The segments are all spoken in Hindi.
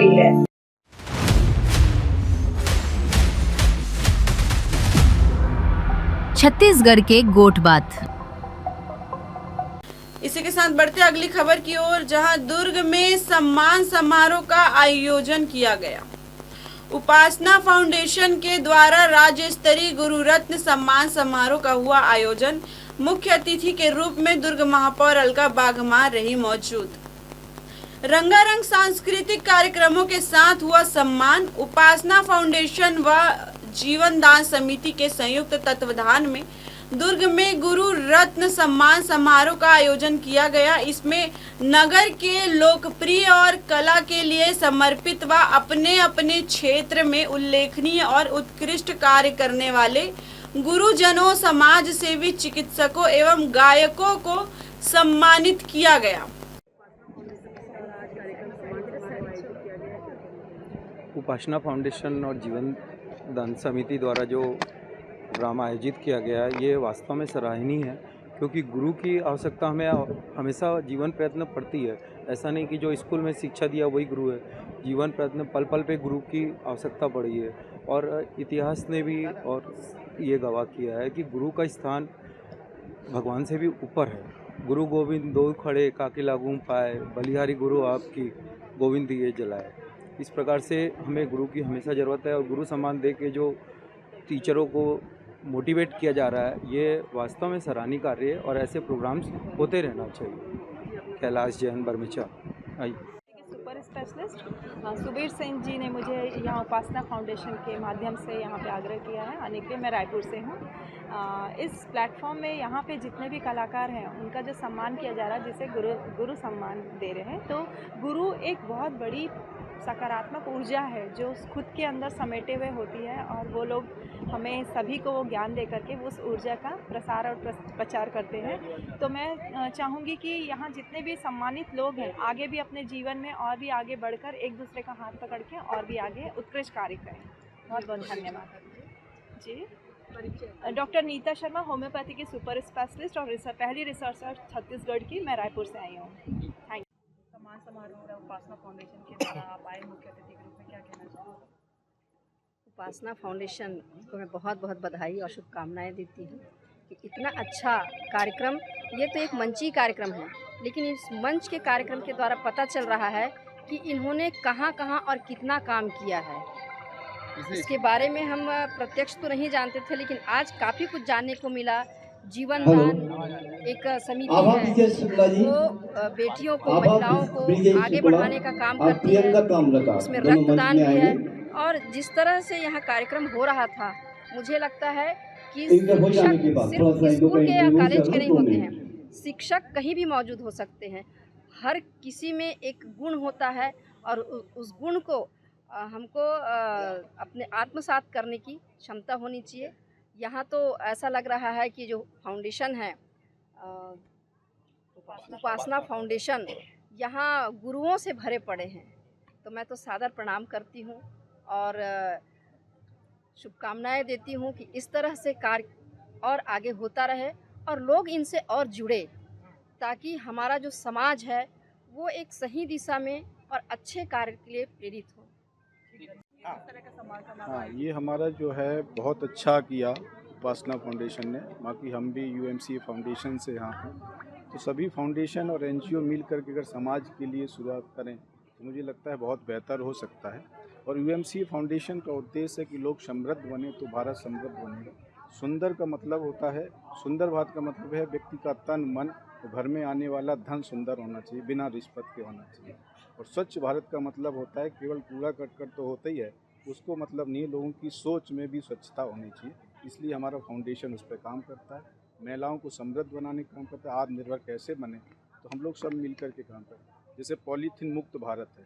गई है। छत्तीसगढ़ के गोट बात। इसी के साथ बढ़ते अगली खबर की ओर, जहां दुर्ग में सम्मान समारोह का आयोजन किया गया। उपासना फाउंडेशन के द्वारा राज्य स्तरीय गुरु रत्न सम्मान समारोह का हुआ आयोजन। मुख्य अतिथि के रूप में दुर्ग महापौर अलका बाघमार रही मौजूद। रंगारंग सांस्कृतिक कार्यक्रमों के साथ हुआ सम्मान। उपासना फाउंडेशन व जीवन दान समिति के संयुक्त तत्वाधान में दुर्ग में गुरु रत्न सम्मान समारोह का आयोजन किया गया। इसमें नगर के लोकप्रिय और कला के लिए समर्पित व अपने अपने क्षेत्र में उल्लेखनीय और उत्कृष्ट कार्य करने वाले गुरुजनों, समाज सेवी, चिकित्सकों एवं गायकों को सम्मानित किया गया। उपासना फाउंडेशन और जीवन दान समिति द्वारा जो प्रोग्राम आयोजित किया गया है, ये वास्तव में सराहनीय है, क्योंकि गुरु की आवश्यकता हमें हमेशा जीवन प्रयत्न पड़ती है। ऐसा नहीं कि जो स्कूल में शिक्षा दिया वही गुरु है। जीवन प्रयत्न पल पल पे गुरु की आवश्यकता पड़ी है और इतिहास ने भी और ये गवाह किया है कि गुरु का स्थान भगवान से भी ऊपर है। गुरु गोविंद दो खड़े काके लागू पाए, बलिहारी गुरु आपकी गोविंद दिए जलाए। इस प्रकार से हमें गुरु की हमेशा ज़रूरत है और गुरु सम्मान दे के जो टीचरों को मोटिवेट किया जा रहा है, ये वास्तव में सराहनीय कार्य है और ऐसे प्रोग्राम्स होते रहना चाहिए। कैलाश जैन बर्मिचा आई सुपर स्पेशलिस्ट सुबीर सिंह जी ने मुझे यहाँ उपासना फाउंडेशन के माध्यम से यहाँ पे आग्रह किया है आने के लिए। मैं रायपुर से हूँ। इस प्लेटफॉर्म में यहाँ पे जितने भी कलाकार हैं उनका जो सम्मान किया जा रहा है, जिसे गुरु सम्मान दे रहे हैं। तो गुरु एक बहुत बड़ी सकारात्मक ऊर्जा है जो खुद के अंदर समेटे हुए होती है और वो लोग हमें सभी को वो ज्ञान दे करके उस ऊर्जा का प्रसार और प्रचार करते हैं। तो मैं चाहूँगी कि यहाँ जितने भी सम्मानित लोग हैं आगे भी अपने जीवन में और भी आगे बढ़कर एक दूसरे का हाथ पकड़ के और भी आगे उत्कृष्ट कार्य करें। बहुत बहुत धन्यवाद जी। डॉक्टर नीता शर्मा, होम्योपैथी की सुपर स्पेशलिस्ट और पहली रिसर्चर छत्तीसगढ़ की। मैं रायपुर से आई हूँ। Thank you. सम्मान समारोह उपासना फाउंडेशन के द्वारा आप आए मुख्य अतिथि के रूप में, क्या कहना चाहोगे? उपासना फाउंडेशन को मैं बहुत बहुत बधाई और शुभकामनाएं देती हूँ कि इतना अच्छा कार्यक्रम, ये तो एक मंची कार्यक्रम है, लेकिन इस मंच के कार्यक्रम के द्वारा पता चल रहा है कि इन्होंने कहाँ कहाँ और कितना काम किया है। इसके बारे में हम प्रत्यक्ष तो नहीं जानते थे, लेकिन आज काफ़ी कुछ जानने को मिला। जीवन दान एक समिति है, वो बेटियों को, महिलाओं को आगे बढ़ाने का काम करती है। उसमें रक्तदान भी है और जिस तरह से यहाँ कार्यक्रम हो रहा था, मुझे लगता है कि शिक्षक सिर्फ स्कूल के या कॉलेज के नहीं होते हैं, शिक्षक कहीं भी मौजूद हो सकते हैं। हर किसी में एक गुण होता है और उस गुण को हमको अपने आत्मसात करने की क्षमता होनी चाहिए। यहाँ तो ऐसा लग रहा है कि जो फाउंडेशन है उपासना फाउंडेशन, यहाँ गुरुओं से भरे पड़े हैं। तो मैं तो सादर प्रणाम करती हूँ और शुभकामनाएं देती हूँ कि इस तरह से कार्य और आगे होता रहे और लोग इनसे और जुड़े, ताकि हमारा जो समाज है वो एक सही दिशा में और अच्छे कार्य के लिए प्रेरित हो। हाँ, ये हमारा जो है बहुत अच्छा किया उपासना फाउंडेशन ने। बाकी हम भी यूएमसीए फाउंडेशन से यहाँ हैं, तो सभी फाउंडेशन और एनजीओ मिल करके अगर समाज के लिए शुरुआत करें तो मुझे लगता है बहुत बेहतर हो सकता है। और यूएमसीए फाउंडेशन का उद्देश्य है कि लोग समृद्ध बने तो भारत समृद्ध बनेगा। सुंदर का मतलब होता है, सुंदर भारत का मतलब है व्यक्ति का तन मन और घर में आने वाला धन सुंदर होना चाहिए, बिना रिश्वत के होना चाहिए। और स्वच्छ भारत का मतलब होता है केवल कूड़ा करकट तो होता ही है, उसको मतलब नहीं, लोगों की सोच में भी स्वच्छता होनी चाहिए। इसलिए हमारा फाउंडेशन उस पर काम करता है, महिलाओं को समृद्ध बनाने का काम करता है। आत्मनिर्भर कैसे बने, तो हम लोग सब मिल कर के काम करते हैं। जैसे पॉलीथीन मुक्त भारत है,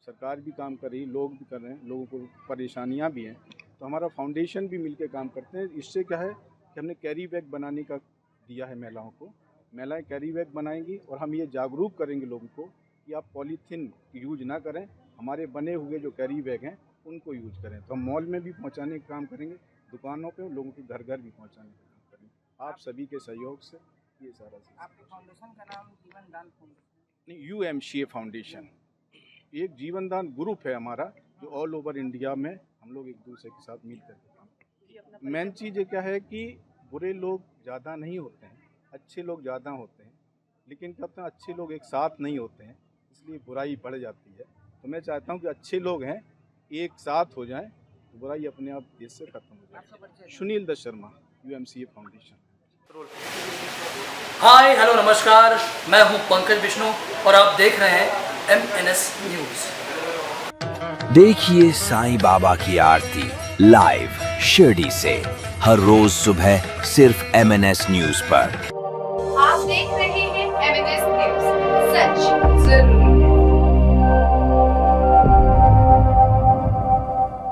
सरकार भी काम कर रही, लोग भी कर रहे हैं, लोगों को परेशानियां भी हैं, तो हमारा फाउंडेशन भी मिलकर काम करते हैं। इससे क्या है कि हमने कैरी बैग बनाने का दिया है महिलाओं को, महिलाएं कैरी बैग बनाएंगी और हम ये जागरूक करेंगे लोगों को कि आप पॉलीथीन यूज ना करें, हमारे बने हुए जो कैरी बैग हैं उनको यूज करें। तो हम मॉल में भी पहुंचाने का काम करेंगे, दुकानों पे लोगों के घर घर भी पहुंचाने का काम करेंगे। आप सभी के सहयोग से ये सारा। आपके फाउंडेशन का नाम जीवन दान फाउंडेशन? नहीं, यूएमसीए फाउंडेशन। एक जीवन दान ग्रुप है हमारा, जो ऑल ओवर इंडिया में हम लोग एक दूसरे के साथ मिल करके काम। मेन चीज़ क्या है कि बुरे लोग ज़्यादा नहीं होते हैं, अच्छे लोग ज़्यादा होते हैं, लेकिन क्या होता है अच्छे लोग एक साथ नहीं होते हैं, इसलिए बुराई बढ़ जाती है। तो मैं चाहता हूँ कि अच्छे लोग हैं एक साथ हो जाएं तो बुराई अपने आप देश से खत्म हो जाए। Sunil Dutt Sharma, UMCA foundation. Hi hello नमस्कार, मैं हूं पंकज विष्णु और आप देख रहे हैं MNS न्यूज़। देखिए साईं बाबा की आरती लाइव शिरडी से हर रोज सुबह सिर्फ MNS न्यूज़ पर।